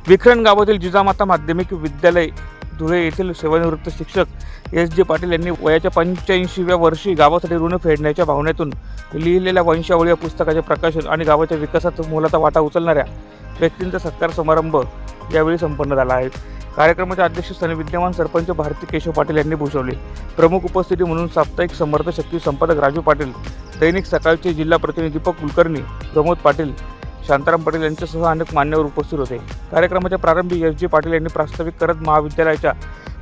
विखरण गावातील जिजामाता माध्यमिक विद्यालय धुळे येथील सेवानिवृत्त शिक्षक एस जे पाटील यांनी वयाच्या 85व्या वर्षी गावासाठी ऋण फेडण्याच्या भावनेतून लिहिलेल्या वंशावळी या पुस्तकाचे प्रकाशन आणि गावाच्या विकासात मोलाचा वाटा उचलणाऱ्या व्यक्तींचा सत्कार समारंभ यावेळी संपन्न झाला आहे। कार्यक्रमाच्या अध्यक्षस्थानी विद्यमान सरपंच भारती केशव पाटील यांनी भूषवले। प्रमुख उपस्थिती म्हणून साप्ताहिक समर्थ शक्ती संपादक राजू पाटील, दैनिक सकाळचे जिल्हा प्रतिनिधी दीपक कुलकर्णी, प्रमोद पाटील, शांताराम पाटील यांच्यासह अनेक मान्यवर उपस्थित होते। कार्यक्रमाच्या प्रारंभी एस जे पाटील यांनी प्रास्ताविक करत महाविद्यालयाच्या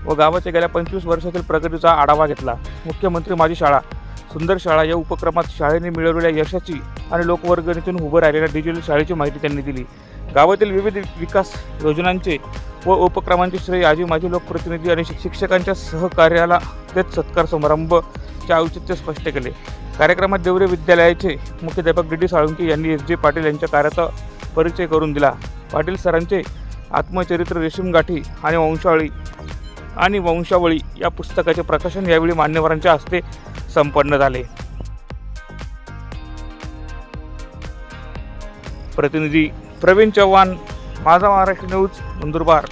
व गावाच्या गेल्या 25 वर्षातील प्रगतीचा आढावा घेतला। मुख्यमंत्री माझी शाळा सुंदर शाळा या उपक्रमात शाळेने मिळवलेल्या यशाची आणि लोकवर्गणीतून उभं राहिलेल्या डिजिटल शाळेची माहिती त्यांनी दिली। गावातील विविध विकास योजनांचे व उपक्रमांचे श्रेय आजी माजी लोकप्रतिनिधी आणि शिक्षकांच्या सहकार्याला देत सत्कार समारंभचे औचित्य स्पष्ट केले। कार्यक्रमात देवरे विद्यालयाचे मुख्याध्यापक डी साळुंके यांनी एस जे पाटील यांच्या कार्याचा परिचय करून दिला। पाटील सरांचे आत्मचरित्र रेशीमगाठी आणि वंशावळी या पुस्तकाचे प्रकाशन यावेळी मान्यवरांच्या हस्ते संपन्न झाले। प्रतिनिधी प्रवीण चव्हाण, माझा महाराष्ट्र न्यूज, नंदुरबार।